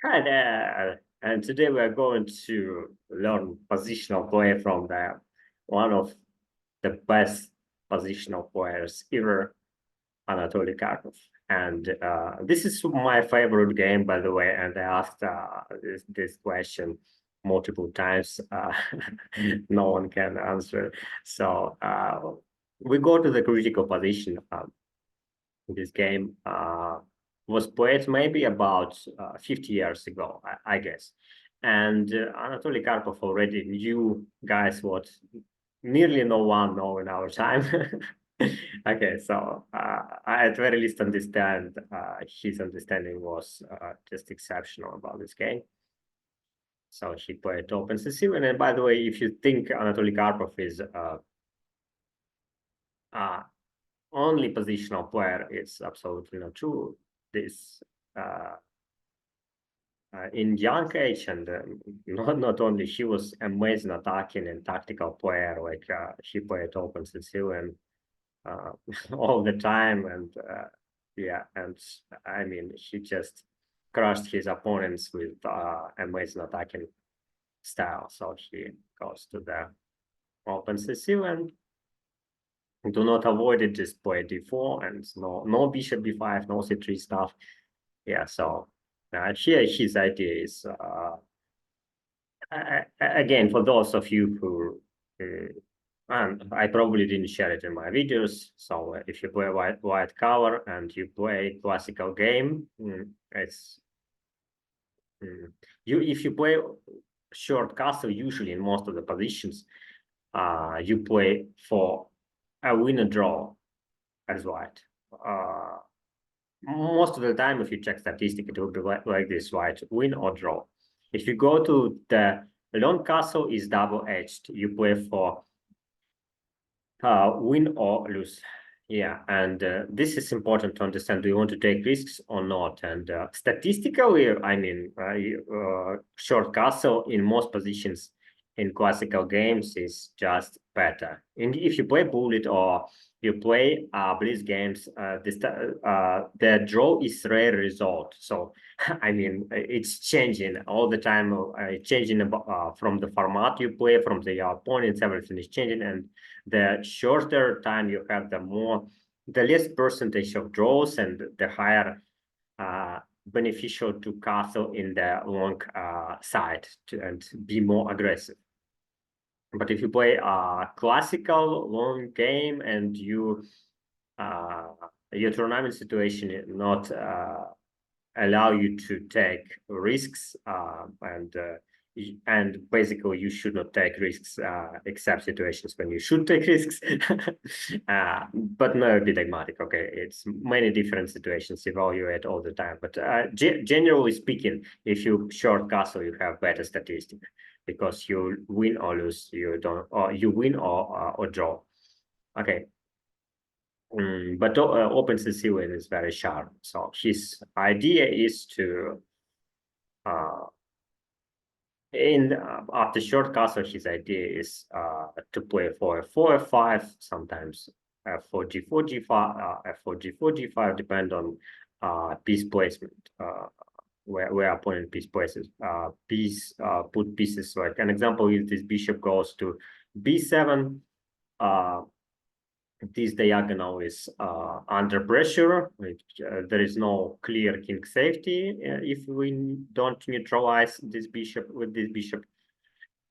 Hi there, and today we're going to learn positional play from one of the best positional players ever, Anatoly Karpov. And this is my favorite game, by the way. And I asked this question multiple times. No one can answer. So we go to the critical position. This game was played maybe about 50 years ago, I guess. And Anatoly Karpov already knew guys what nearly no one know in our time. Okay, so I at very least understand his understanding was just exceptional about this game. So he played open CC. And then, by the way, if you think Anatoly Karpov is uh, only positional player, it's absolutely not true. This in young age, and not only he was amazing attacking and tactical player. Like he played open Sicilian all the time, and yeah, and I mean he just crushed his opponents with amazing attacking style. So he goes to the open Sicilian. Do not avoid it, just play d4 and no bishop b5, no c3 stuff. Yeah, so here his idea is again, for those of you who and I probably didn't share it in my videos. So if you play white color and you play classical game, it's if you play short castle, usually in most of the positions, you play for a win or draw as white. Most of the time, if you check statistic, it will be like this, right? Win or draw. If you go to the long castle is double-edged. You play for win or lose. Yeah, and this is important to understand. Do you want to take risks or not? And statistically, I mean, short castle in most positions in classical games is just better. And if you play bullet or you play blitz games, the draw is rare result. So I mean, it's changing all the time. Changing from the format you play, from the opponents, everything is changing, and the shorter time you have, the less percentage of draws and the higher beneficial to castle in the long side and be more aggressive. But if you play a classical long game and your tournament situation not allow you to take risks and basically you should not take risks except situations when you should take risks. But no, be pragmatic. Okay, it's many different situations, evaluate all the time, but generally speaking, if you short castle you have better statistic because you win or lose, you don't, or you win or draw. Okay. But open Sicilian is very sharp. So his idea is to after short castle, his idea is to play for a 4 f5, sometimes f4 g4 g5, f4 g4 g5, depend on piece placement. Where opponent piece places put pieces. Like an example, if this bishop goes to b7, this diagonal is under pressure. There is no clear king safety if we don't neutralize this bishop with this bishop.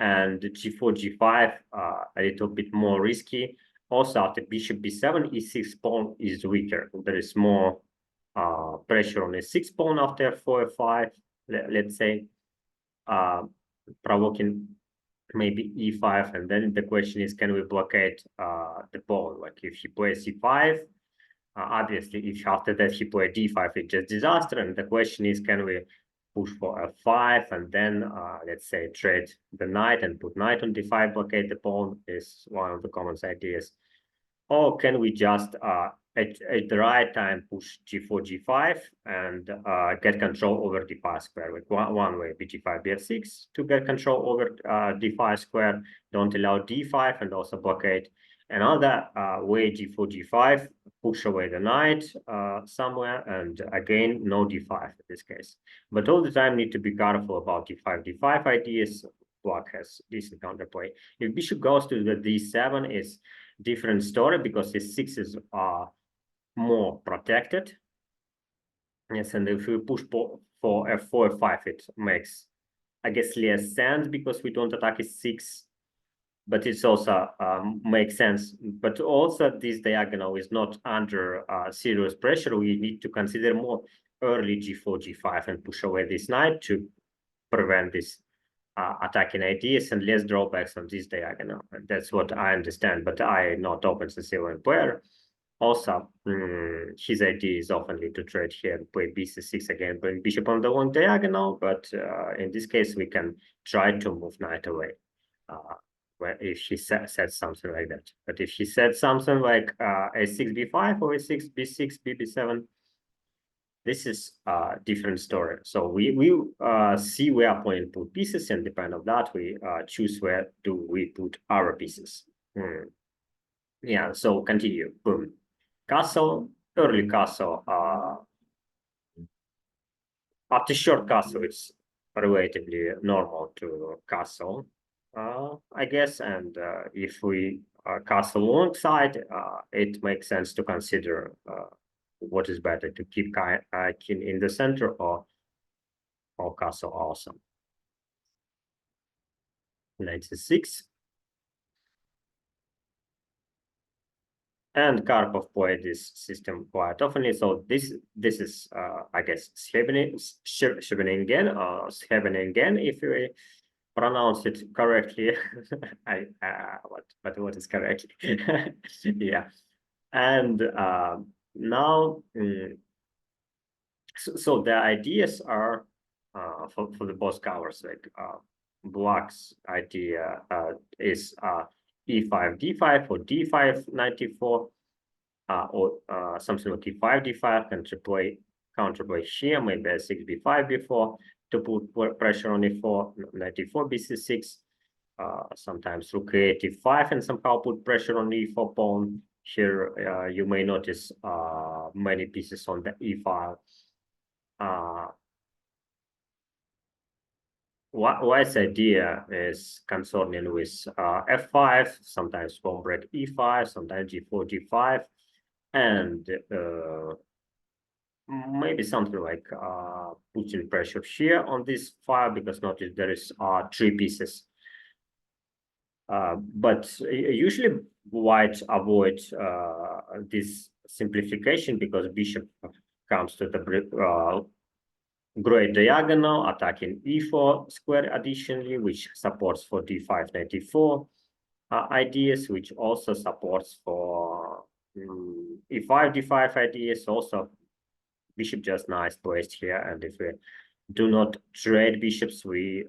And g4, g5, a little bit more risky. Also, after bishop b7, e6 pawn is weaker. There is more pressure on e6 pawn after 4 f5, let's say, provoking maybe e5, and then the question is, can we blockade the pawn? Like if he plays c5, obviously if after that he plays d5, it's just disaster, and the question is, can we push for f5 and then let's say trade the knight and put knight on d5, blockade the pawn is one of the common ideas. Or can we just at the right time push g4 g5 and get control over d5 square? Like one way, bg5 bf6 to get control over d5 square, don't allow d5 and also blockade. Another way, g4 g5, push away the knight somewhere, and again, no d5 in this case. But all the time need to be careful about d5 ideas. Black has decent counterplay. If bishop goes to the d7, is different story because his sixes are more protected. Yes, and if we push for f4, f5, it makes, I guess, less sense because we don't attack his six, but it's also makes sense. But also this diagonal is not under serious pressure. We need to consider more early g4, g5 and push away this knight to prevent this attacking ideas and less drawbacks on this diagonal. And that's what I understand, but I not open Sicilian player. Also, his idea is often to trade here and play b6 again, bring bishop on the long diagonal, but in this case, we can try to move knight away if he said something like that. But if he said something like a6, b5 or a6, b6, bb7, this is a different story. So we see where opponent put pieces, and depending on that, we choose where do we put our pieces. Yeah, so continue. Boom. Castle, early castle. After short castle, it's relatively normal to castle, I guess. And if we castle long side, it makes sense to consider what is better, to keep king in the center or castle also. 96. And Karpov played this system quite often. So this is I guess Scheveningen or Scheveningen if we pronounce it correctly. What is correctly? Yeah. And now so the ideas are for the both covers, like Black's idea is e5 d5 or d5 94 or something like e5 d5 and to play counterplay here, maybe a 6 b5 before to put pressure on e4, 94 bc6, sometimes rook a8 e5 and somehow put pressure on the e4 pawn. Here you may notice many pieces on the e file. White's idea is concerning with f5, sometimes pawn break e5, sometimes g4, g5, and maybe something like putting pressure here on this file, because notice there is three pieces. But usually white avoids this simplification because bishop comes to the great diagonal, attacking e4 square additionally, which supports for d5 94 ideas, which also supports for e5 d5 ideas. Also, bishop just nice placed here, and if we do not trade bishops, we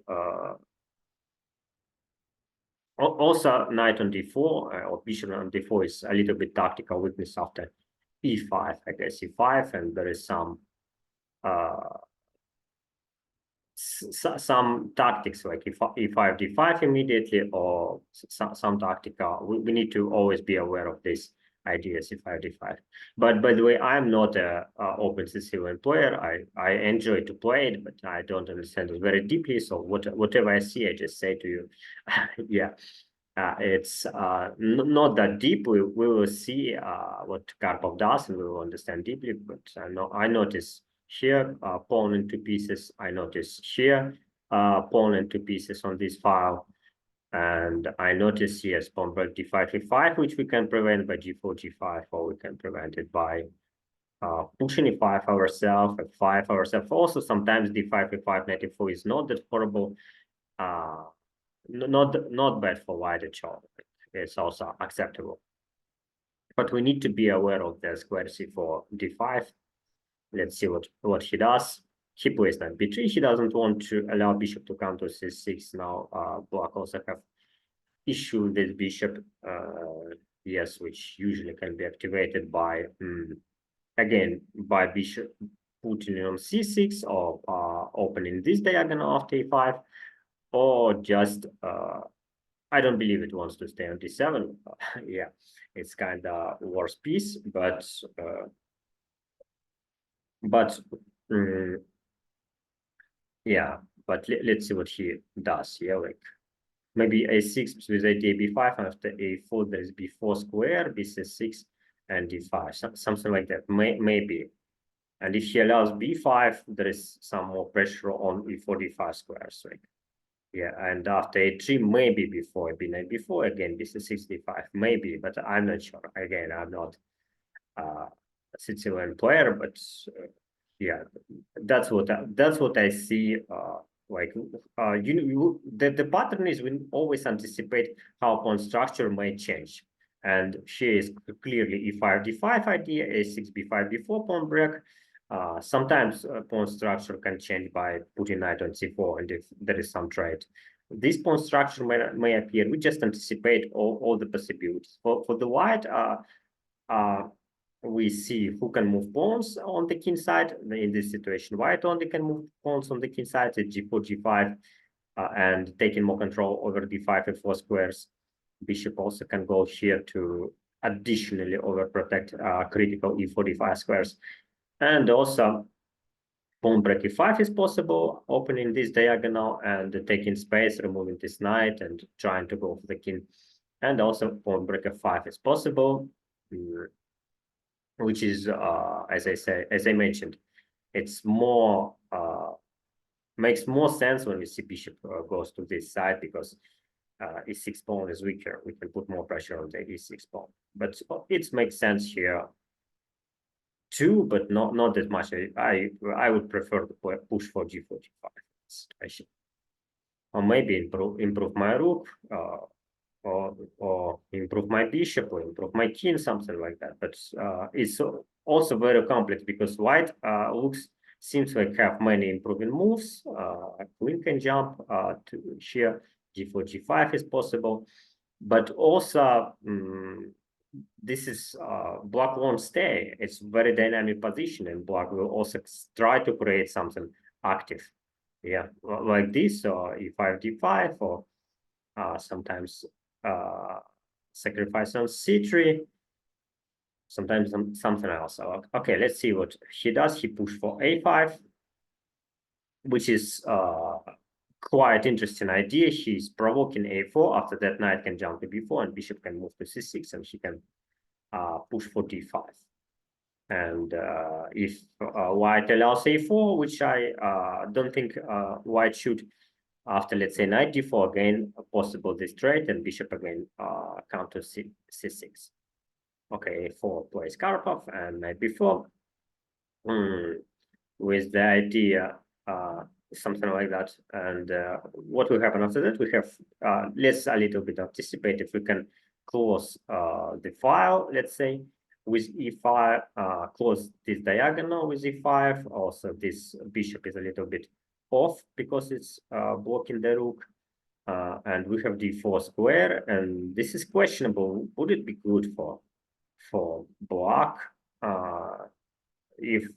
also knight on d4 or bishop on d4 is a little bit tactical weakness after e5, I guess e5, and there is some tactics like e5 d5 immediately, or some tactical. We need to always be aware of this ideas e5 d5. But by the way, I'm not a open Sicilian player. I enjoy to play it, but I don't understand it very deeply. So whatever I see, I just say to you. Yeah, it's not that deep. We will see what Karpov does, and we will understand deeply. But I notice here pawn into pieces. I notice here pawn into pieces on this file. And I notice yes, pawn break d5 e5, which we can prevent by g4 g5, or we can prevent it by pushing e5 ourselves, f5 ourselves. Also, sometimes d5 e5 94 is not that horrible. Not bad for white at all. It's also acceptable. But we need to be aware of the square c4 d5. Let's see what he does. He plays knight b3. He doesn't want to allow bishop to come to c6. Now Black also have issue with this bishop, yes, which usually can be activated by again by bishop putting on c6 or opening this diagonal after e5, or just I don't believe it wants to stay on d7. Yeah, it's kind of worse piece, but mm, yeah, but let's see what he does. Yeah, like maybe a6 with idea b5, and after a4 there is b4 square, b6, and d5, something like that. Maybe. And if he allows b5, there is some more pressure on e4, d5 squares. Right? Yeah, and after a3, maybe before b9, before again b6, d5, maybe, but I'm not sure. Again, I'm not a Sicilian player, but yeah, that's what I see. Like the pattern is we always anticipate how pawn structure may change, and here is clearly e5 d5 idea, a6 b5 b4 pawn break. Sometimes pawn structure can change by putting knight on c4, and if there is some trade, this pawn structure may appear. We just anticipate all the possibilities. For the white, we see who can move pawns on the king side. In this situation, white only can move pawns on the king side at g4, g5, and taking more control over d5 and 4 squares. Bishop also can go here to additionally overprotect critical e4, d5 squares. And also, pawn break e5 is possible, opening this diagonal and taking space, removing this knight and trying to go for the king. And also, pawn break f5 is possible. Which is, as I mentioned, it's more makes more sense when we see bishop goes to this side, because e6 pawn is weaker. We can put more pressure on the e6 pawn, but it makes sense here too, but not that much. I would prefer to push for g4, g5 situation, or maybe improve my rook. Or improve my bishop or improve my king, something like that. But it's also very complex because white seems like have many improving moves. Queen can jump to here, g4, g5 is possible, but also this is black won't stay. It's very dynamic position, and black will also try to create something active. Yeah, like this, or e5, d5, or sometimes sacrifice on c3, sometimes something else. So, okay, let's see what he does. He pushed for a5, which is quite interesting idea. He's provoking a4. After that, knight can jump to b4 and bishop can move to c6, and he can push for d5. And if white allows a4, which I don't think white should, after, let's say, knight d4, again, possible this trade, and bishop again counter c6. Okay, a4 plays Karpov, and knight b4, with the idea something like that. And what will happen after that? We have, let's a little bit anticipate if we can close the file, let's say, with e5, close this diagonal with e5. Also, this bishop is a little bit off because it's blocking the rook. And we have d4 square, and this is questionable. Would it be good for black? If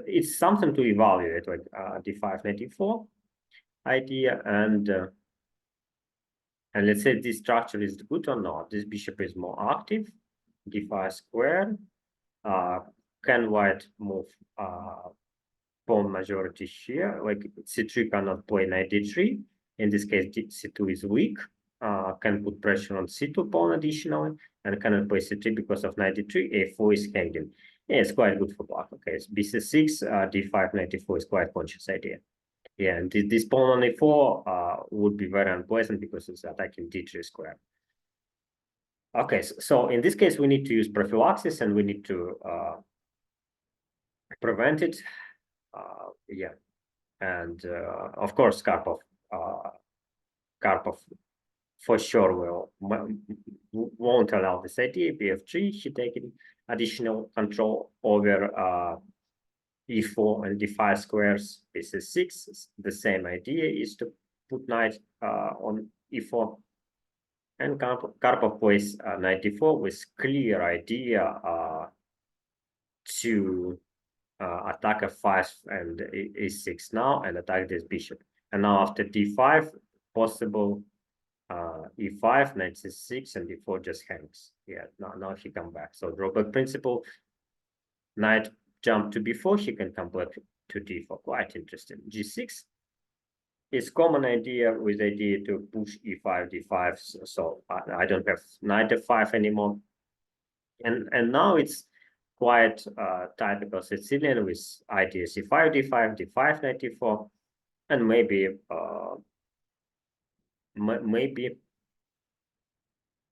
it's something to evaluate, like d5, knight d4 idea, and let's say this structure is good or not. This bishop is more active. d5 square. Can white move pawn majority here? Like c3 cannot play knight d3. In this case, c2 is weak. Can put pressure on c2 pawn additionally, and cannot play c3 because of knight d3. a4 is hanging. Yeah, it's quite good for black. Okay, it's bc6, d5, knight d4 is quite conscious idea. Yeah, and this pawn on a4 would be very unpleasant because it's attacking d3 square. Okay, so in this case, we need to use prophylaxis, and we need to prevent it. Yeah, and of course, Karpov for sure won't allow this idea. bf3, he taking additional control over e4 and d5 squares. This is 6. The same idea is to put knight on e4. And Karpov plays knight d4 with clear idea to attack f5 and e6 now, and attack this bishop. And now after d5, possible e5, knight c6, and d4 just hangs. Yeah, now he come back. So drawback principle, knight jump to b4, he can come back to d4. Quite interesting. g6 is common idea with idea to push e5, d5. So I don't have knight f5 anymore. And now it's quite typical Sicilian with idea c5, d5, d5, knight d4, and maybe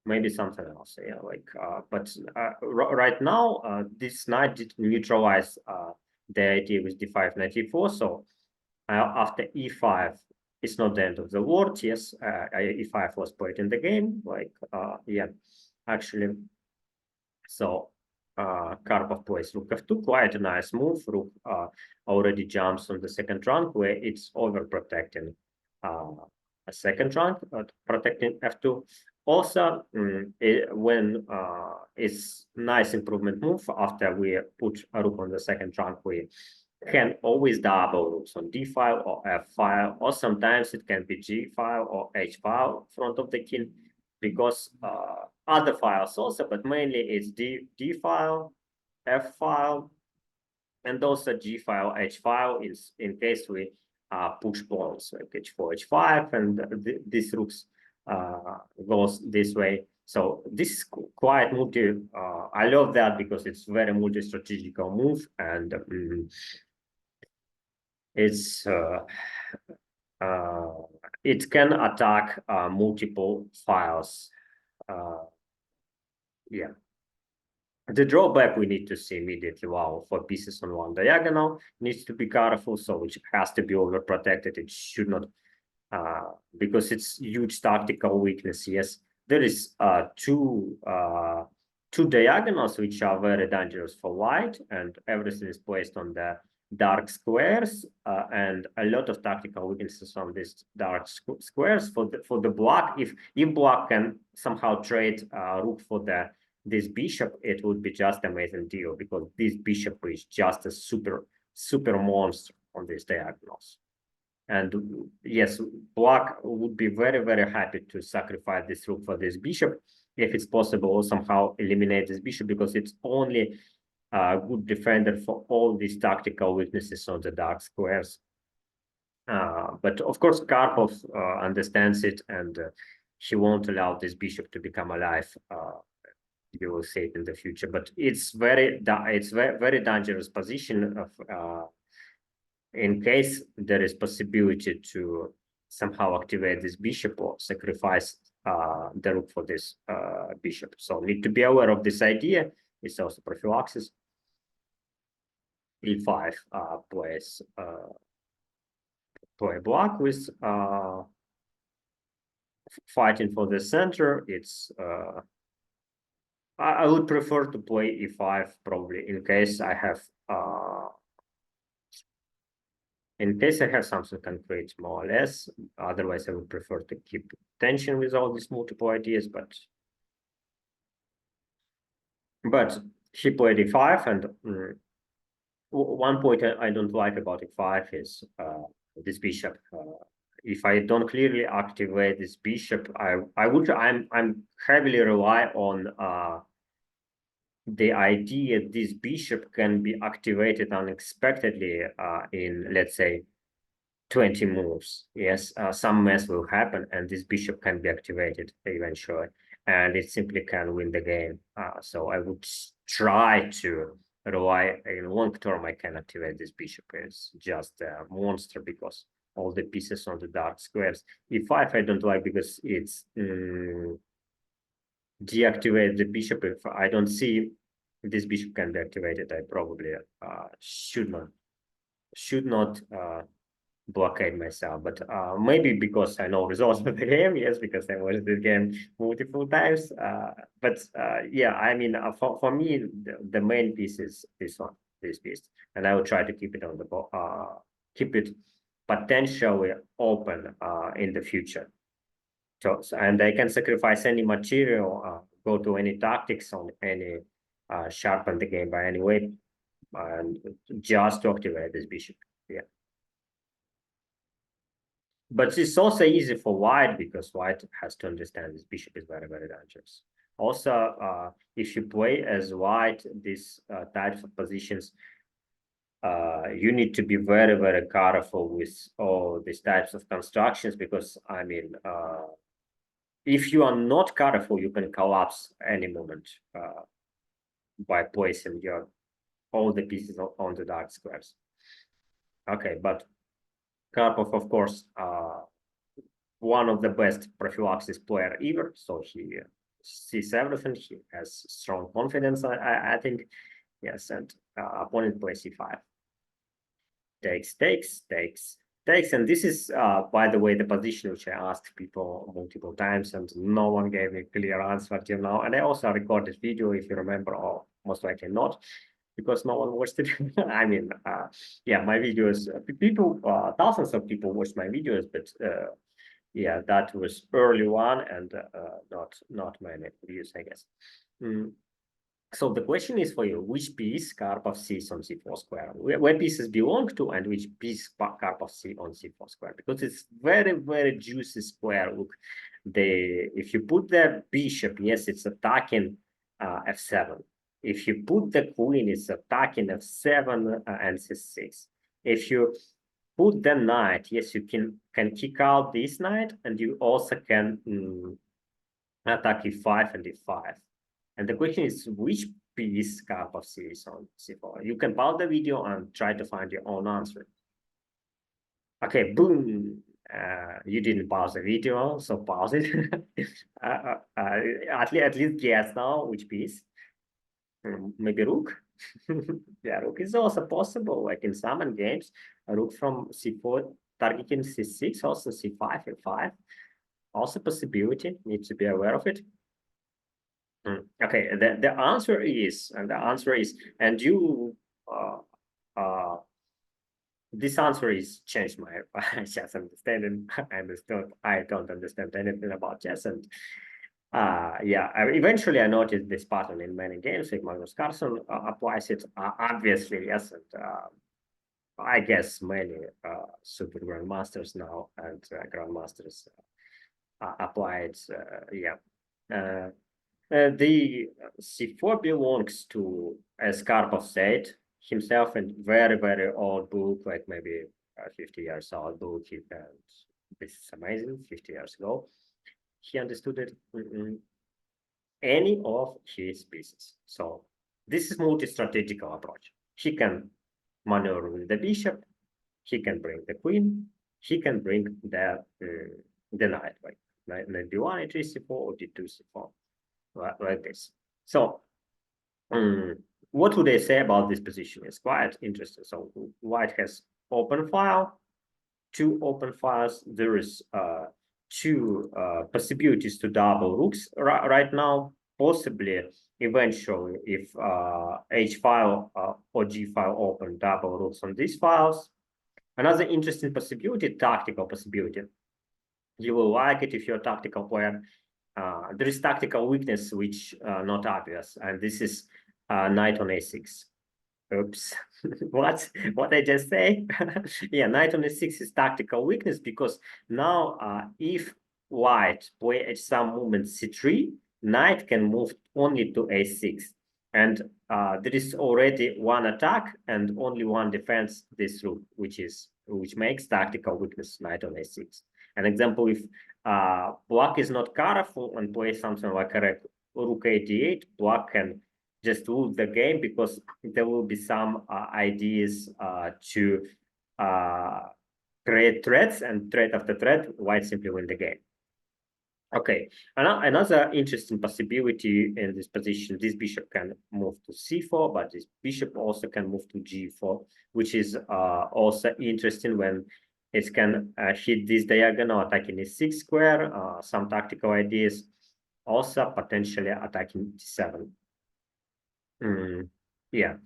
maybe something else. Yeah, like but right now this knight did neutralize the idea with d5, knight d4. So after e5, it's not the end of the world. Yes, e5 was played in the game. Like yeah, actually. So Karpov plays rook f2, quite a nice move. Rook already jumps on the second rank where it's overprotecting a second rank, protecting f2. Also, when it's nice improvement move after we put a rook on the second rank, we can always double rooks on d file or f file, or sometimes it can be g file or h file in front of the king, because other files also, but mainly it's d file, f file, and also g file, h file is in case we push pawns like h4, h5, and these rooks goes this way. So this is quite multi. I love that because it's very multi-strategical move, and it's uh, it can attack multiple files. Yeah. The drawback we need to see immediately, wow, for pieces on one diagonal needs to be careful, so it has to be overprotected. It should not, because it's huge tactical weakness. Yes, there is two diagonals which are very dangerous for white, and everything is placed on the dark squares, and a lot of tactical weaknesses on these dark squares for the black. If black can somehow trade rook for this bishop, it would be just amazing deal, because this bishop is just a super monster on these diagonals. And yes, black would be very happy to sacrifice this rook for this bishop if it's possible, somehow eliminate this bishop, because it's only a good defender for all these tactical weaknesses on the dark squares. But of course, Karpov understands it, and he won't allow this bishop to become alive. You will see it in the future, but it's very dangerous position of in case there is possibility to somehow activate this bishop or sacrifice the rook for this bishop. So need to be aware of this idea. It's also prophylaxis. E5 plays play black with fighting for the center. It's I would prefer to play e5 probably in case I have something concrete, more or less. Otherwise, I would prefer to keep tension with all these multiple ideas. But he played e5, and one point I don't like about e5 is this bishop. If I don't clearly activate this bishop, I'm heavily rely on the idea this bishop can be activated unexpectedly in, let's say, 20 moves. Yes, some mess will happen, and this bishop can be activated eventually, and it simply can win the game. So I would try to rely in long term. I can activate this bishop. It's just a monster because all the pieces on the dark squares. E5 I don't like because it's deactivate the bishop. If I don't see this bishop can be activated, I probably should not blockade myself. But maybe because I know results of the game, yes, because I watched this game multiple times. But yeah, I mean, for me, the main piece is this one, this piece, and I will try to keep it on the keep it potentially open in the future. So, and I can sacrifice any material, go to any tactics on any sharpen the game by any way, and just to activate this bishop. Yeah. But it's also easy for white because white has to understand this bishop is very, very dangerous. Also, if you play as white, these types of positions, you need to be very, very careful with all these types of constructions because, I mean, if you are not careful, you can collapse any moment by placing your all the pieces on the dark squares. Okay, but Karpov, of course, one of the best prophylaxis player ever. So he sees everything. He has strong confidence, I think. Yes, and opponent plays c5. Takes. And this is, by the way, the position which I asked people multiple times, and no one gave me a clear answer till now. And I also recorded video, if you remember, or most likely not, because no one watched it. I mean, yeah, my videos, people, thousands of people watched my videos, but yeah, that was early one and not many views, I guess. So the question is for you, which piece Karpov sees on c4 square? Where pieces belong to and which piece Karpov see on c4 square? Because it's very, very juicy square. Look, if you put the bishop, yes, it's attacking f7. If you put the queen, it's attacking f7 and c6. If you put the knight, yes, you can kick out this knight, and you also can attack e5 and e5. And the question is, which piece Karpov sees on c4? You can pause the video and try to find your own answer. Okay, boom. You didn't pause the video, so pause it. At least guess now which piece. Maybe rook. Yeah, rook is also possible. Like in some games, a rook from c4 targeting c6, also c5, e5. Also possibility. Need to be aware of it. Okay, the answer is, and you, this answer is changed my chess understanding. I don't understand anything about chess, and yeah, eventually I noticed this pattern in many games. Like Magnus Carlsen applies it, obviously, yes, and I guess many super grandmasters now and grandmasters apply it. Yeah. The C4 belongs to, as Karpov said himself, in very, very old book, like maybe 50 years old book. And this is amazing, 50 years ago. He understood it. Any of his pieces. So this is multi-strategical approach. He can maneuver with the bishop. He can bring the queen. He can bring the knight, like knight b1, h3, c4, or d2, c4. Like this. So what would they say about this position? It's quite interesting. So white has open file, two open files. There is two possibilities to double rooks right now. Possibly, eventually, if H file or G file open double rooks on these files. Another interesting possibility, tactical possibility. You will like it if you're a tactical player. There is tactical weakness which not obvious, and this is knight on a6. Oops, what I just say? Yeah, knight on a6 is tactical weakness because now if white play at some movement c3, knight can move only to a6, and there is already one attack and only one defense this rook, which makes tactical weakness knight on a6. An example, if black is not careful and plays something like a rook a8, black can just lose the game because there will be some ideas to create threats, and threat after threat, white simply win the game. Okay, another interesting possibility in this position, this bishop can move to c4, but this bishop also can move to g4, which is also interesting when it can hit this diagonal, attacking e6 square, some tactical ideas, also potentially attacking d7. Yeah,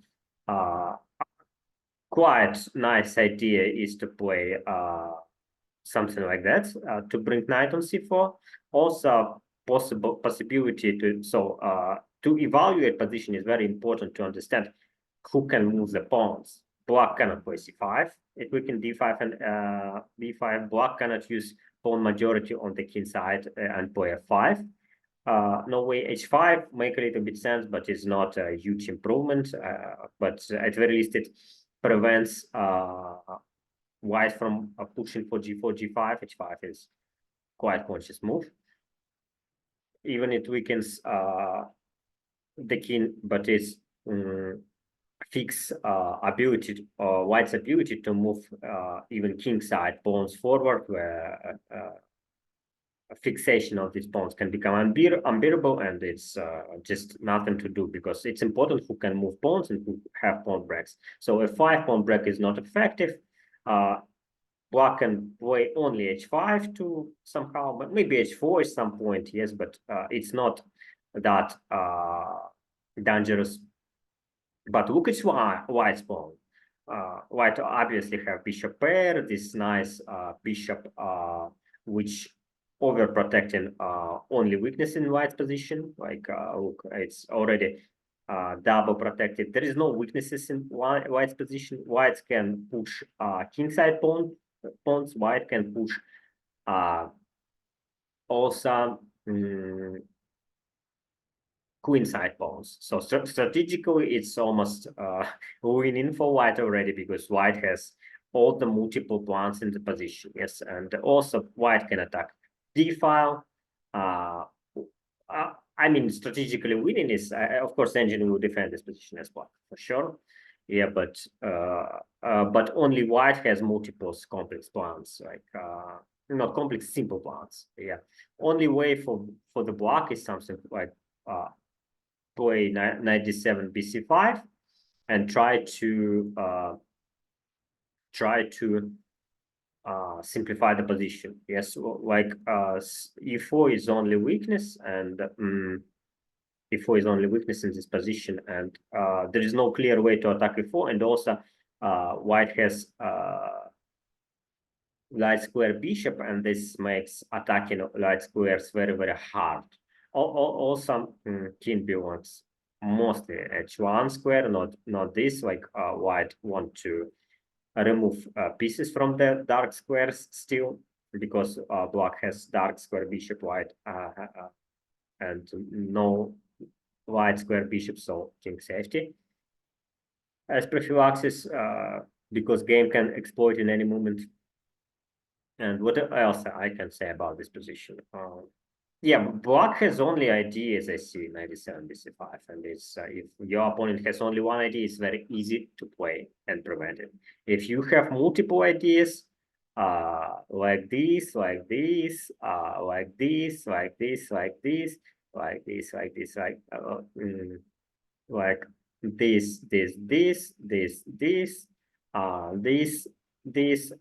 quite nice idea is to play something like that to bring knight on c4. Also, possibility to to evaluate position is very important to understand who can move the pawns. Black cannot play c5. It weakened d5 and b5. Black cannot use pawn majority on the king side and play f5. No way h5 make a little bit sense, but it's not a huge improvement. But at very least it prevents white from pushing for g4, g5. h5 is quite conscious move. Even it weakens the king, but it's fix ability or white's ability to move even king side pawns forward, where a fixation of these pawns can become unbearable, and it's just nothing to do, because it's important who can move pawns and who have pawn breaks. So a 5 pawn break is not effective. Black can play only h5 to somehow, but maybe h4 at some point, yes, but it's not that dangerous. But look at white's pawn. White obviously have bishop pair, this nice bishop, which overprotecting only weakness in white's position. Like look, it's already double protected. There is no weaknesses in white's position. White can push kingside pawns. White can push also queenside pawns. So strategically, it's almost winning for white already, because white has all the multiple pawns in the position. Yes, and also white can attack d-file. I mean, strategically winning is, of course, engine will defend this position as well, for sure. Yeah, but only white has multiple complex plans, like not complex, simple plans. Yeah, only way for the block is something like play knight d7 bc5 and try to simplify the position. Yes, like e4 is only weakness, and e4 is only weakness in this position, and there is no clear way to attack e4, and also white has light square bishop, and this makes attacking light squares very, very hard. Also, king belongs mostly h1 square, not this. Like white want to remove pieces from the dark squares still, because black has dark square bishop, white and no white square bishop, so king safety as prophylaxis, because game can exploit in any moment. And what else I can say about this position? Yeah, black has only idea, as I see, 97 bc5, and it's if your opponent has only one idea, it's very easy to play and prevent it. If you have multiple ideas, like this, like this, like this, like this, like this, like this, like this, like this, this,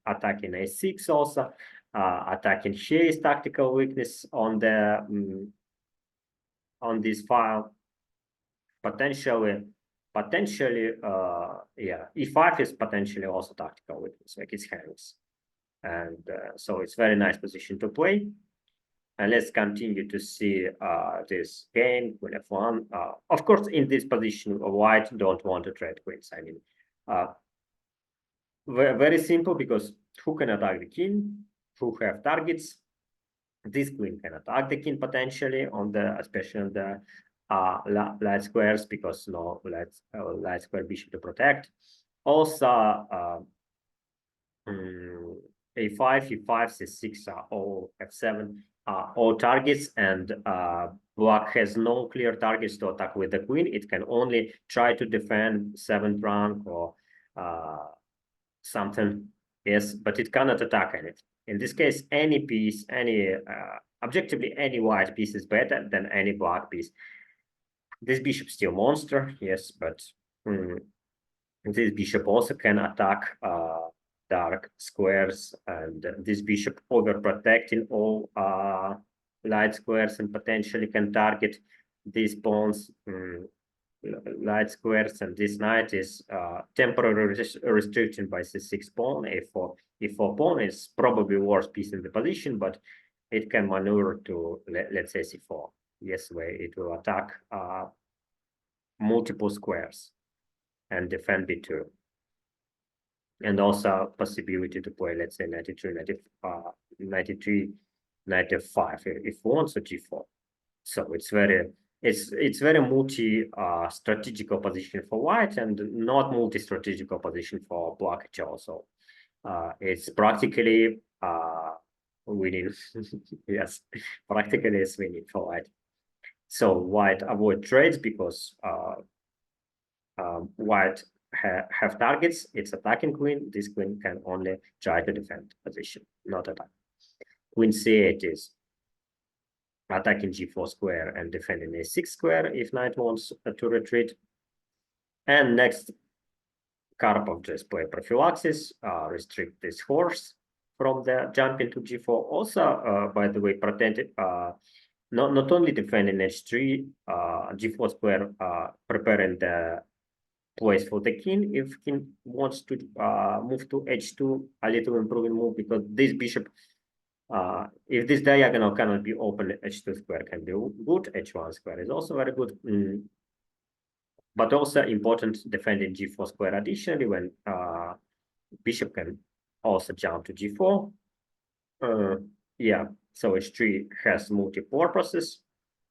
attacking a6 also, attacking here is tactical weakness on the on this file. Potentially, yeah, e5 is potentially also tactical weakness, like it's hangs, and so it's very nice position to play. And let's continue to see this game, queen f1. Of course, in this position, white don't want to trade queens. I mean, very simple, because who can attack the king? Who have targets? This queen can attack the king potentially on the, especially on the light squares, because no light square bishop to protect. Also, a5, e5, c6 are all f7. All targets, and black has no clear targets to attack with the queen. It can only try to defend 7th rank or something, yes, but it cannot attack anything. In this case, any piece, objectively, any white piece is better than any black piece. This bishop still monster, yes, but this bishop also can attack dark squares, and this bishop overprotecting all light squares, and potentially can target these pawns, light squares, and this knight is temporarily restricted by c6 pawn. e4 pawn is probably worst piece in the position, but it can maneuver to, let's say, c4. Yes, where it will attack multiple squares and defend b2. and also possibility to play, let's say 93, 93, 95 if we want, so g4. So it's very multi strategical position for white and not multi strategical position for black also. It's practically winning. Yes, practically it's winning for white. So white avoid trades because white have targets. It's attacking queen. This queen can only try to defend position, not attack. Queen c8 is attacking g4 square and defending a6 square if knight wants to retreat. And next, Karpov just play prophylaxis, restrict this horse from the jumping to g4. Also, by the way, protected, not only defending h3, g4 square, preparing the place for the king if king wants to move to h2, a little improving move, because this bishop, if this diagonal cannot be open, h2 square can be good, h1 square is also very good. But also important defending g4 square additionally when bishop can also jump to g4. Yeah, so h3 has multi-purposes.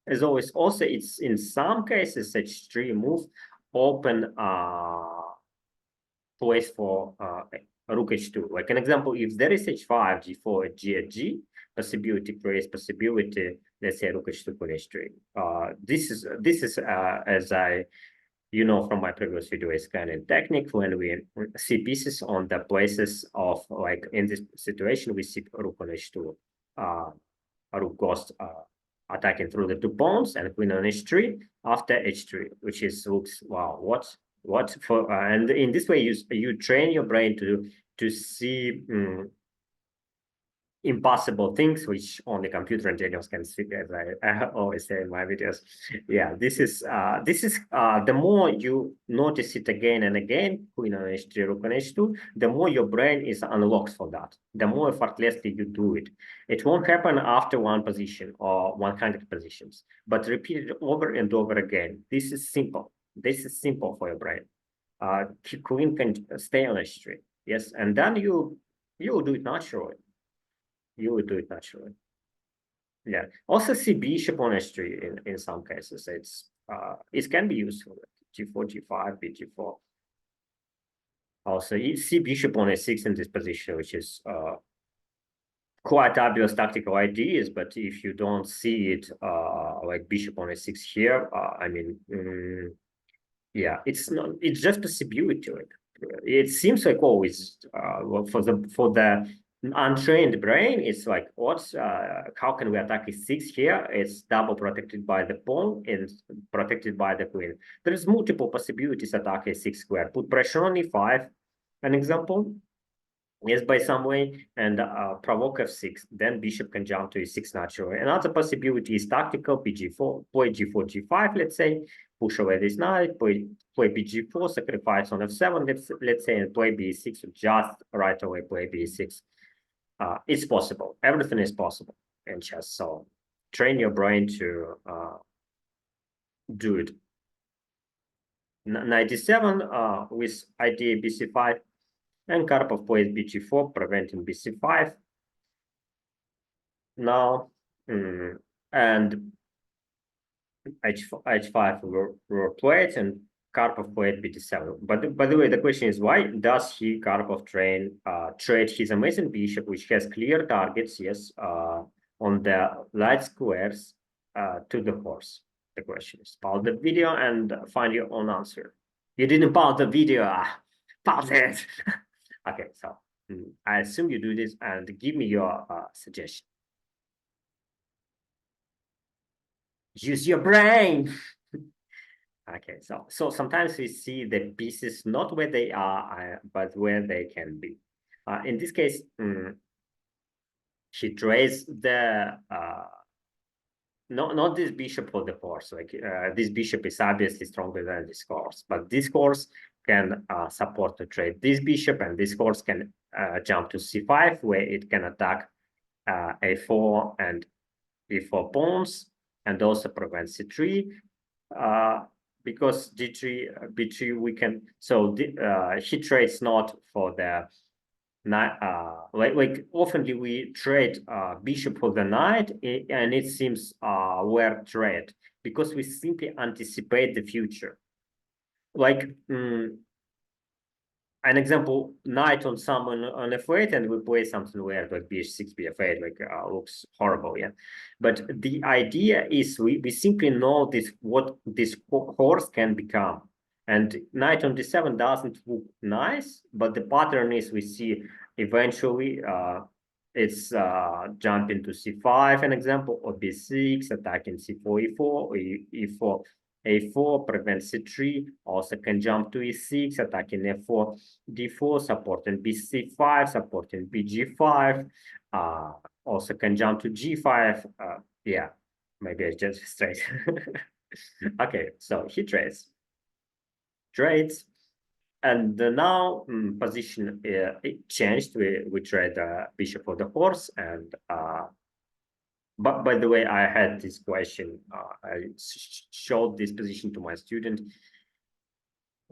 As always, also it's in some cases h3 move open place for rook h2. Like an example, if there is h5, g4, g at g, possibility creates possibility, let's say rook h2 for h3. This is as from my previous video, is kind of technique when we see pieces on the places of, like in this situation, we see rook on h2, rook goes attacking through the two pawns, and queen on h3 after h3, which is looks, wow, what for? And in this way, you train your brain to see impossible things which only computer engineers can see, as I always say in my videos. Yeah, this is the more you notice it again and again, queen on h3, rook on h2, the more your brain is unlocked for that, the more effortlessly you do it. It won't happen after one position or 100 positions, but repeat it over and over again. This is simple for your brain. Queen can stay on h3, yes, and then you will do it naturally. You would do it naturally. Yeah. Also see bishop on h3 in some cases. It can be useful. G4, G5, bg4. Also, you see bishop on a6 in this position, which is quite obvious tactical ideas, but if you don't see it like bishop on a6 here, I mean, yeah, it's just possibility. It seems like always for the untrained brain, it's like, how can we attack e6 here? It's double protected by the pawn and protected by the queen. There's multiple possibilities attack a6 square. Put pressure on e5, an example. Yes, by some way, and provoke f6. Then bishop can jump to e6 naturally. Another possibility is tactical, bg4, play g4, g5, let's say, push away this knight, play bg4, sacrifice on f7, let's say, and play b6, just right away play b6. It's possible. Everything is possible in chess. So train your brain to do it. Knight d7 with idea bc5, and Karpov plays bg4, preventing bc5. Now, and h5 were played, and Karpov played bd7. But by the way, the question is, why does Karpov trade his amazing bishop, which has clear targets, yes, on the light squares, to the horse? The question is, pause the video and find your own answer. You didn't pause the video. Pause it. Okay, so I assume you do this and give me your suggestion. Use your brain. Okay, so sometimes we see the pieces not where they are, but where they can be. In this case, she trades the not this bishop for the horse. Like this bishop is obviously stronger than this horse, but this horse can support to trade this bishop, and this horse can jump to c5, where it can attack a4 and e4 pawns, and also prevent c3. because b3 we can, so he trades not for the knight, like oftenly we trade bishop for the knight, and it seems where trade, because we simply anticipate the future. Like an example, knight on someone on f8, and we play something weird like bh6, bf8, like looks horrible, yeah. But the idea is we simply know this, what this horse can become. And knight on d7 doesn't look nice, but the pattern is we see eventually it's jumping to c5, an example, or b6, attacking c4, e4, or e4, a4, prevents c3, also can jump to e6, attacking f4, d4, supporting bc5, supporting bg5, also can jump to g5, yeah, maybe I just straight. Okay, so he trades, and now position it changed. We trade bishop for the horse, and but by the way, I had this question. I showed this position to my student,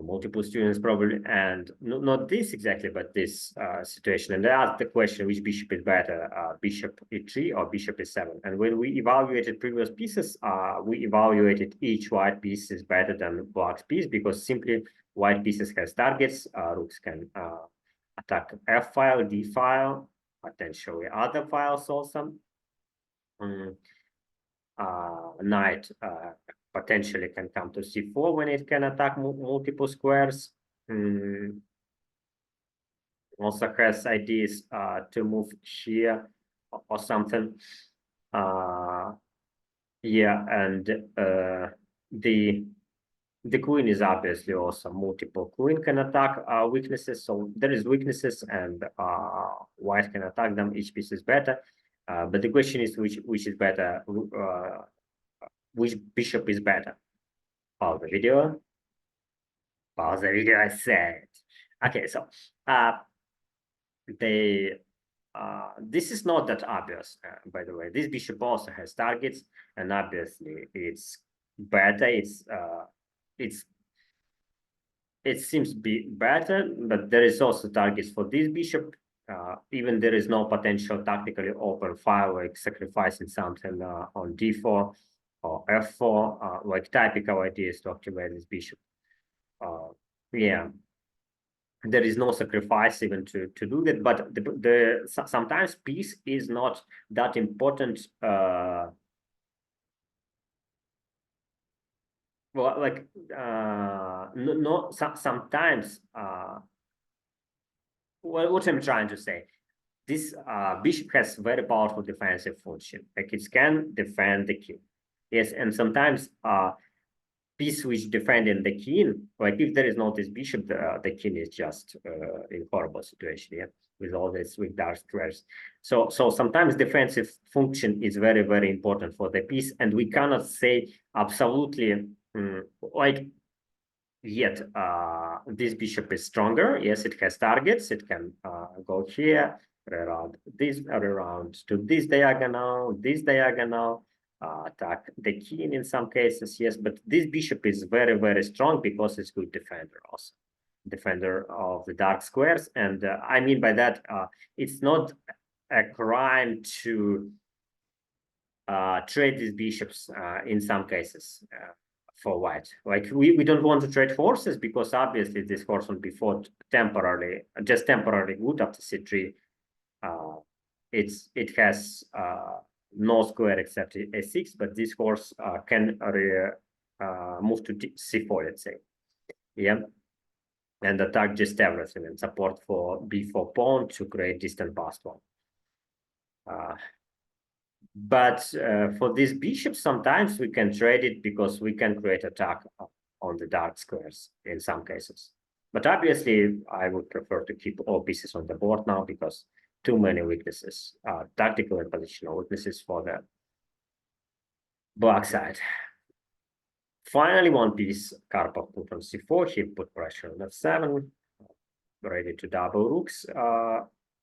multiple students probably, and not this exactly, but this situation. And they asked the question, which bishop is better, bishop e3 or bishop e7? And when we evaluated previous pieces, we evaluated each white piece is better than black piece, because simply white pieces has targets. Rooks can attack f file, d file, potentially other files also. Knight potentially can come to c4 when it can attack multiple squares. Also has ideas to move here or something. Yeah, and the queen is obviously also multiple. Queen can attack weaknesses, so there is weaknesses, and white can attack them. Each piece is better, but the question is which is better. Which bishop is better? Pause the video. Pause the video, I said. Okay, so this is not that obvious, by the way. This bishop also has targets, and obviously it's better. It seems to be better, but there is also targets for this bishop. Even there is no potential tactically open file, like sacrificing something on d4 or f4, like typical ideas to activate this bishop. Yeah, there is no sacrifice even to do that, but sometimes piece is not that important. Well, like sometimes what I'm trying to say, this bishop has very powerful defensive function, like it can defend the king. Yes, and sometimes piece which defending the king, like if there is not this bishop, the king is just in horrible situation, yeah, with all this, with dark squares. So sometimes defensive function is very, very important for the piece, and we cannot say absolutely like yet this bishop is stronger. Yes, it has targets. It can go here, around this, around to this diagonal, attack the king in some cases. Yes, but this bishop is very, very strong because it's good defender also, defender of the dark squares. And I mean by that, it's not a crime to trade these bishops in some cases. For white, like we don't want to trade horses, because obviously this horse will be fought temporarily, just temporarily good after c3. It has no square except a6, but this horse can move to c4, let's say, yeah, and attack just everything, and support for b4 pawn to create distant passed one. But for this bishop, sometimes we can trade it because we can create attack on the dark squares in some cases. But obviously, I would prefer to keep all pieces on the board now, because too many weaknesses, tactical and positional weaknesses for the black side. Finally, one piece, Karpov put on c4. He put pressure on f7, ready to double rooks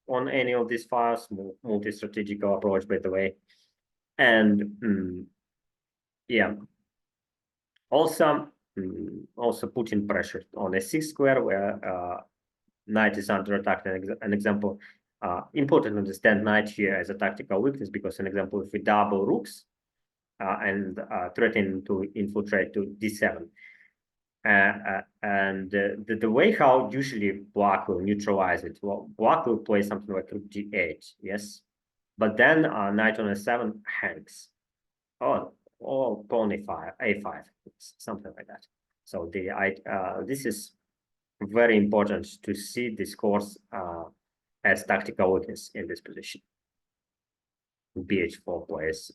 on any of these files. Multi-strategical approach, by the way. And yeah, also also putting pressure on a6 square where knight is under attack. An example, important to understand knight here as a tactical weakness, because an example, if we double rooks and threaten to infiltrate to d7, and the way how usually black will neutralize it, well, black will play something like rook d8, yes, but then knight on a7 hangs, or pawn a5, something like that. So this is very important to see this course as tactical weakness in this position. bh4 plays.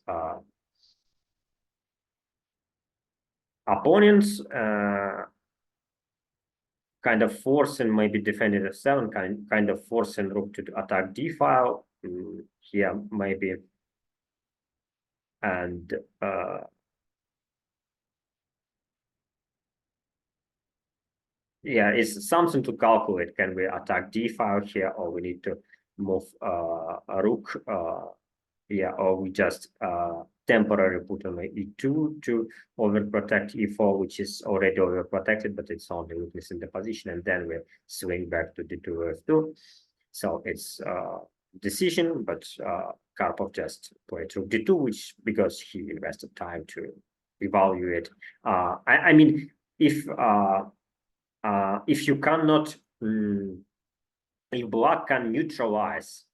Opponents kind of forcing maybe defending f7, kind of forcing rook to attack d file here maybe, and yeah, it's something to calculate. Can we attack d file here, or we need to move a rook? Yeah, or we just temporarily put on e2 to overprotect e4, which is already overprotected, but it's only weakness in the position, and then we swing back to d2 f2. So it's decision, but Karpov just played rook d2, which because he invested time to evaluate. I mean, if you cannot, if black can neutralize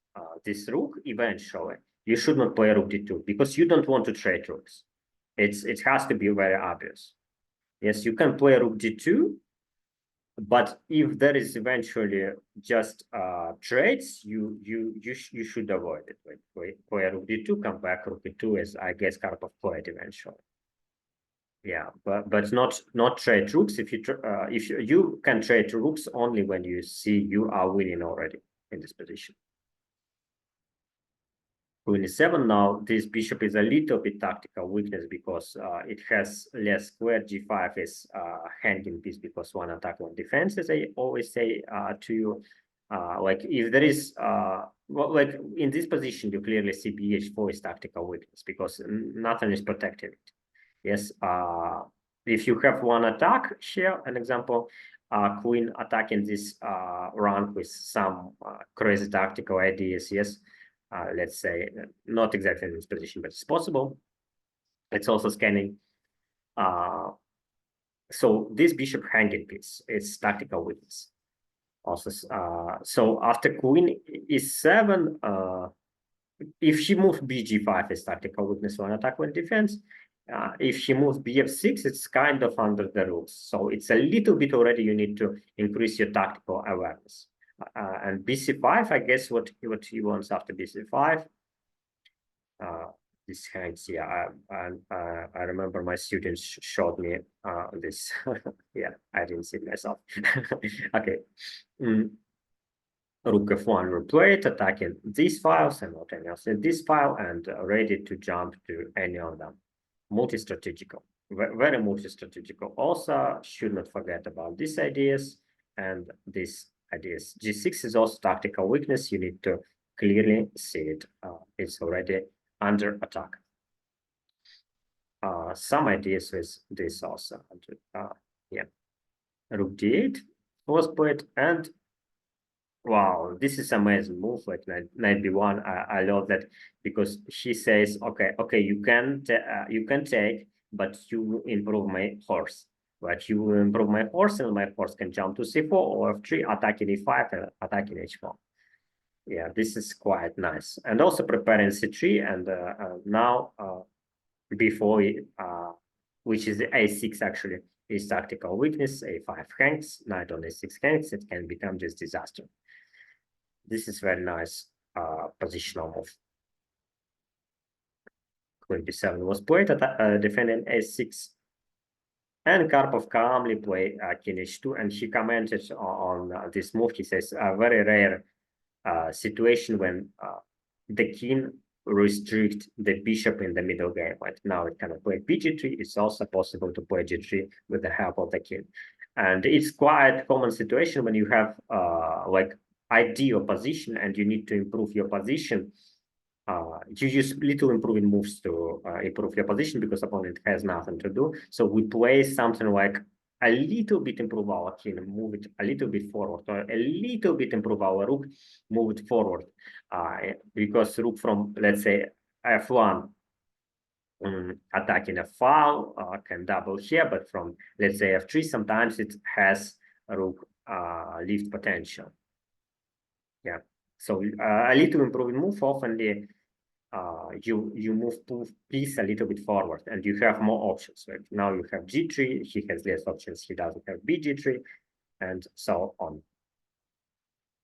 this rook eventually, you should not play rook d2, because you don't want to trade rooks. It has to be very obvious. Yes, you can play rook d2, but if there is eventually just trades, you should avoid it. Like play rook d2, come back rook d2, as I guess Karpov played eventually. Yeah, but not trade rooks. If you can trade rooks only when you see you are winning already in this position. Queen e7 now. This bishop is a little bit tactical weakness because it has less square. g5 is hanging piece because one attack, one defense, as I always say to you. Like if there is well, like in this position, you clearly see bh4 is tactical weakness because nothing is protecting it. Yes, if you have one attack here, an example, queen attacking this rank with some crazy tactical ideas, yes, let's say not exactly in this position, but it's possible. It's also scanning. So this bishop hanging piece is tactical weakness. Also, so after queen e7, if she moves bg5 is tactical weakness, one attack, one defense. If she moves bf6, it's kind of under the rules. So it's a little bit already you need to increase your tactical awareness. And bc5, I guess what he wants after bc5. This hangs, yeah. I remember my students showed me this. Yeah, I didn't see it myself. Okay. Rook f1 will play it, attacking these files and not any else in this file, and ready to jump to any of them. Multi-strategical, very multi-strategical. Also, should not forget about these ideas and these ideas. g6 is also tactical weakness. You need to clearly see it. It's already under attack. Some ideas with this also. Yeah, rook d8 was played, and wow, this is amazing move, like knight b1. I love that because she says, okay, you can take, but you improve my horse. But you will improve my horse, and my horse can jump to c4 or f3, attacking e5 and attacking h4. Yeah, this is quite nice. And also preparing c3, and now before which is a6 actually is tactical weakness. a5 hangs, knight on a6 hangs. It can become just disaster. This is very nice positional move. Queen b7 was played at defending a6, and Karpov calmly played king h2, and he commented on this move. He says a very rare situation when the king restrict the bishop in the middle game. Right now it cannot play bg3. It's also possible to play g3 with the help of the king, and it's quite common situation when you have like ideal position and you need to improve your position. you use little improving moves to improve your position because opponent has nothing to do. So we play something like a little bit improve our king, move it a little bit forward, or a little bit improve our rook, move it forward. Because rook from, let's say, f1 attacking f5 can double here, but from, let's say, f3, sometimes it has a rook lift potential. Yeah, so a little improving move often you move piece a little bit forward and you have more options. Right? Now you have g3, he has less options, he doesn't have bg3, and so on.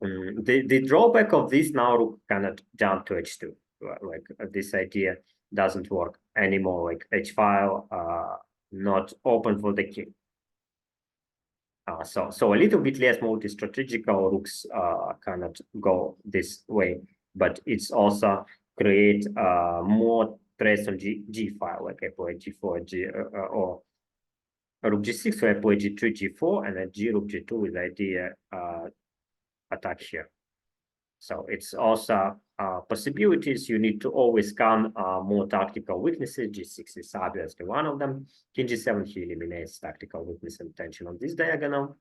The drawback of this, now rook cannot jump to h2. Like this idea doesn't work anymore. Like h5 not open for the king. So a little bit less multi-strategical rooks cannot go this way, but it's also create more threats on g file, like I play g4, or rook g6, so I play g3, g4, and then g rook g2 with idea attack here. So it's also possibilities. You need to always scan more tactical weaknesses. g6 is obviously one of them. King g7, he eliminates tactical weakness and tension on this diagonal.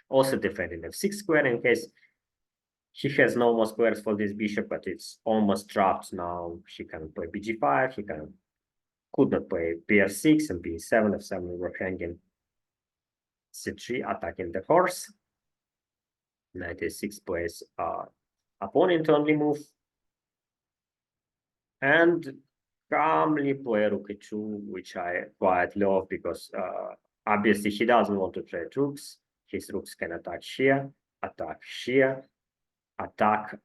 Also defending f6 square in case he has no more squares for this bishop, but it's almost trapped now. He can play bg5, he could not play bf6 and b7, f7 were hanging c3, attacking the horse. Knight a6 plays opponent only move. And calmly play rook e2, which I quite love because obviously he doesn't want to trade rooks. His rooks can attack here, attack here, attack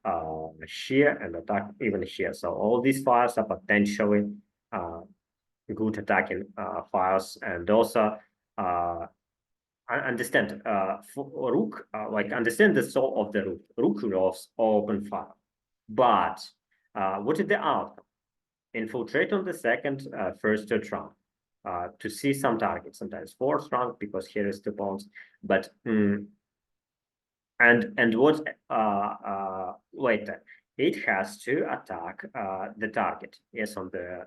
here, and attack even here. So all these files are potentially good attacking files, and also understand for rook, like understand the soul of the rook. Rook loves open file, but what is the outcome? Infiltrate on the second, first, third rank to see some targets, sometimes fourth rank because here is 2 pawns. But and what later it has to attack the target, yes, on the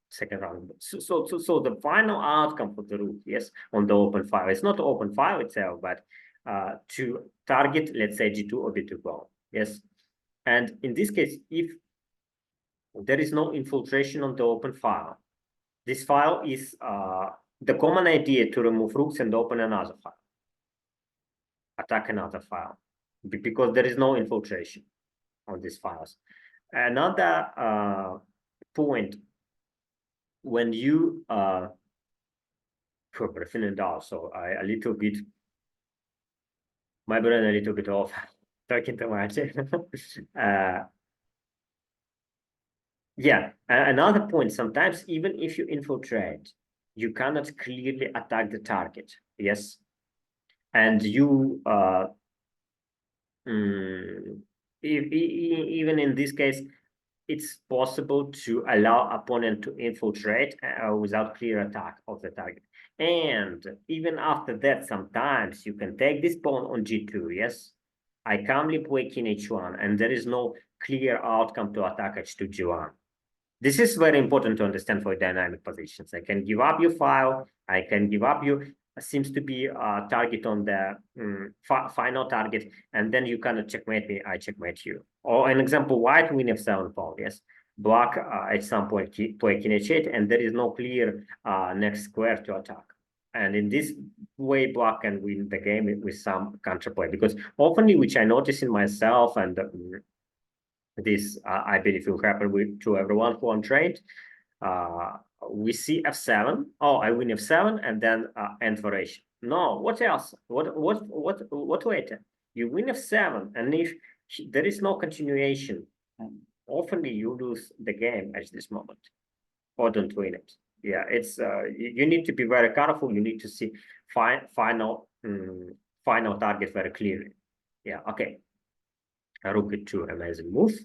second round. So the final outcome for the rook, yes, on the open file, it's not open file itself, but to target, let's say, g2 or b2 pawn, yes. And in this case, if there is no infiltration on the open file, this file is the common idea to remove rooks and open another file, attack another file, because there is no infiltration on these files. Another point, when you breathing down, so a little bit, my brain a little bit off, talking too much. Yeah, another point, sometimes even if you infiltrate, you cannot clearly attack the target, yes? And you, even in this case, it's possible to allow opponent to infiltrate without clear attack of the target. And even after that, sometimes you can take this pawn on g2, yes? I calmly play king h1, and there is no clear outcome to attack h2 g1. This is very important to understand for dynamic positions. I can give up your file. I can give up your seems to be a target on the final target, and then you cannot checkmate me. I checkmate you. Or an example: white win f7 pawn. Yes, black at some point play king h8, and there is no clear next square to attack. And in this way, black can win the game with some counterplay, because often, which I notice in myself and this I believe will happen to everyone who untrained. We see f7. Oh, I win f7 and then end for h. No, what else? What later? You win f7, and if there is no continuation, often you lose the game at this moment, or don't win it. Yeah, it's you need to be very careful. You need to see final target very clearly. Yeah, okay. Rook e2, amazing move.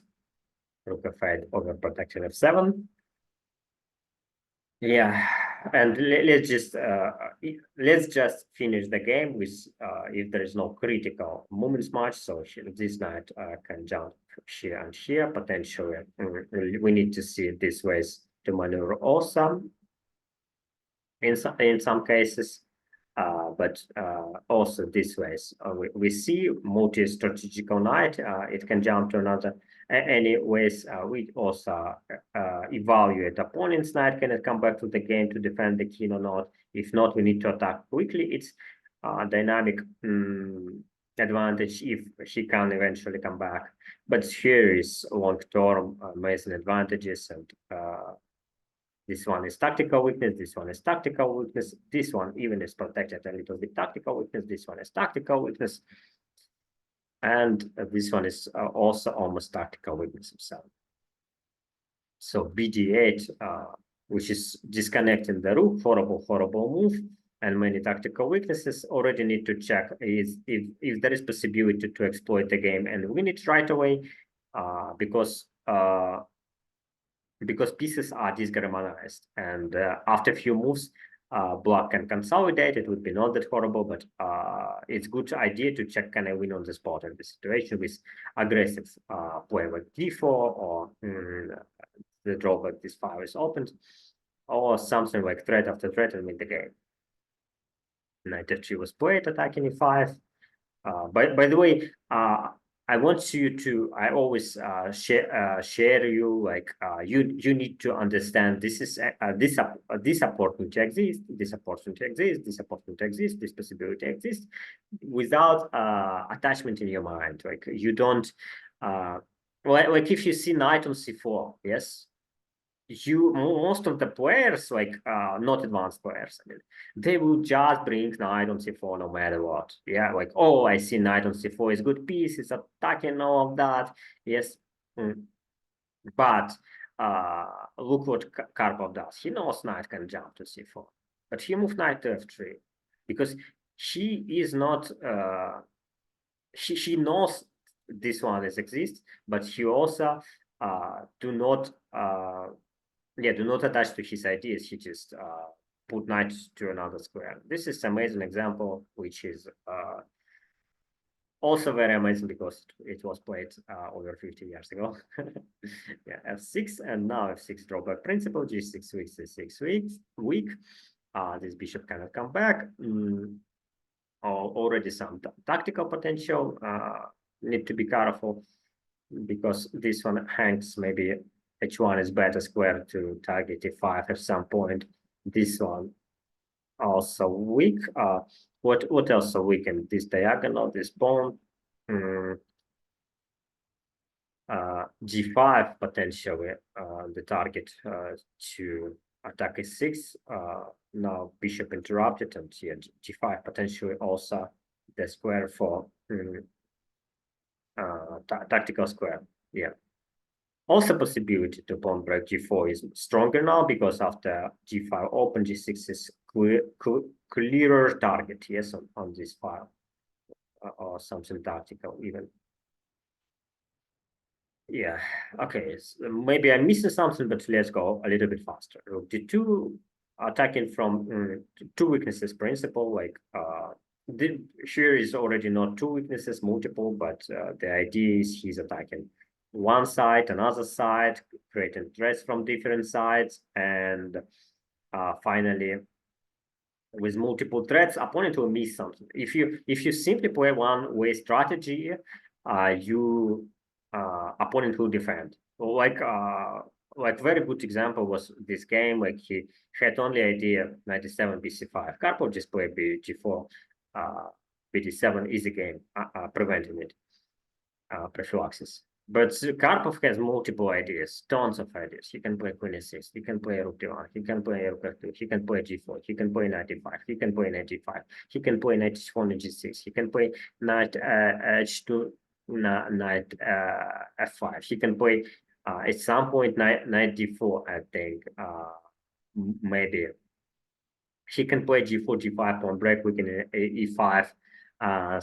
Rook f8 over protection f7. Yeah, And let's just finish the game with if there is no critical movements much. So this knight can jump here and here potentially. We need to see these ways to maneuver also in some cases. But also this ways. We see multi-strategical knight. It can jump to another. Anyways, we also evaluate opponent's knight. Can it come back to the game to defend the king or not? If not, we need to attack quickly. It's dynamic advantage if she can eventually come back. But here is long-term amazing advantages, and this one is tactical weakness, this one is tactical weakness, this one even is protected a little bit tactical weakness, this one is tactical weakness, and this one is also almost tactical weakness itself. So BD8, which is disconnecting the rook, horrible move, and many tactical weaknesses. Already need to check is if there is possibility to exploit the game and win it right away, because pieces are disharmonized, and after a few moves, black can consolidate. It would be not that horrible, but it's good idea to check, can I win on the spot in this situation with aggressive play with d4, or the drawback this file is opened, or something like threat after threat and win the game. Knight f3 was played, attacking e5. By the way, I want you to. I always share you like you need to understand this is this opportunity exists, this opportunity exists, this opportunity exists, this possibility exists, without attachment in your mind. Like you don't like if you see knight on c4, yes, most of the players, like not advanced players, I mean, they will just bring knight on c4 no matter what. Yeah, like, oh, I see knight on c4 is good piece, it's attacking, all of that. Yes. But look what Karpov does. He knows knight can jump to c4, but he moved knight to f3 because he is not he knows this one is exists, but he also do not attach to his ideas. He just put knight to another square. This is amazing example, which is also very amazing because it was played over 50 years ago. Yeah, f6, and now f6 drawback principle, g6 weak, c6 weak. This bishop cannot come back. Already some tactical potential. Need to be careful because this one hangs. Maybe h1 is better square to target e5 at some point. This one also weak. What else so weak? And this diagonal, this pawn. G5 potentially the target to attack e6. Now bishop interrupted, and yeah, G5 potentially also the square for tactical square. Yeah. Also possibility to pawn break G4 is stronger now because after G5 open, G6 is clearer target, yes, on this file, or something tactical even. Yeah, okay, so maybe I'm missing something, but let's go a little bit faster. Rook d2, attacking from two weaknesses principle, like here is already not two weaknesses, multiple, but the idea is he's attacking one side, another side, creating threats from different sides, and finally, with multiple threats, opponent will miss something. If you simply play one-way strategy, opponent will defend. Like very good example was this game. Like he had only idea 97 bc5. Karpov just played bg4, bd7 easy game, preventing it, prophylaxis. But Karpov has multiple ideas, tons of ideas. He can play queen e6, he can play rook d1, he can play rook f2, he can play g4, he can play knight e5, he can play knight g5, he can play knight h1 and g6, he can play knight h2, knight f5. He can play at some point knight d4, I think. Maybe he can play g4, g5 pawn break, we can e5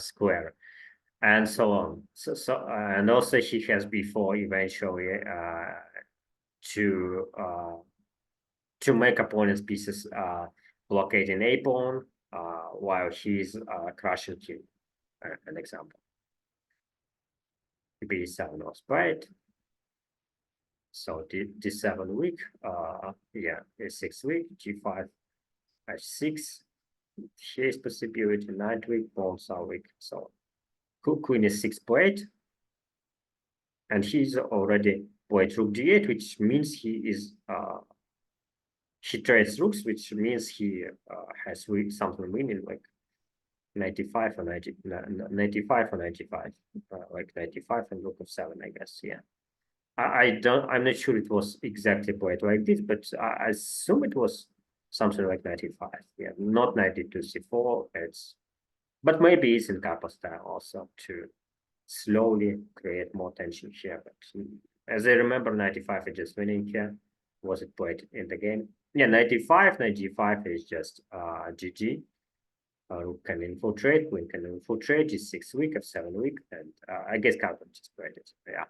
square, and so on. And also he has before eventually to to make opponent's pieces blockading a pawn while he's crushing him. An example. B7 was played. So D7 weak, yeah, A6 weak, G5, H6. Here's possibility, knight weak, pawns are weak. So queen is 6 played, and he's already played rook D8, which means he trades rooks, which means he has something winning like 95 or 90, 95 or 95, like 95 and rook of 7, I guess. Yeah. I'm not sure it was exactly played like this, but I assume it was something like 95. Yeah, not 92 C4. But maybe it's in Karpov style also to slowly create more tension here. But as I remember, 95 is just winning here. Was it played in the game? Yeah, 95, 95 is just GG. Rook can infiltrate, queen can infiltrate, G6 weak, F7 weak, and I guess Karpov just played it. Yeah.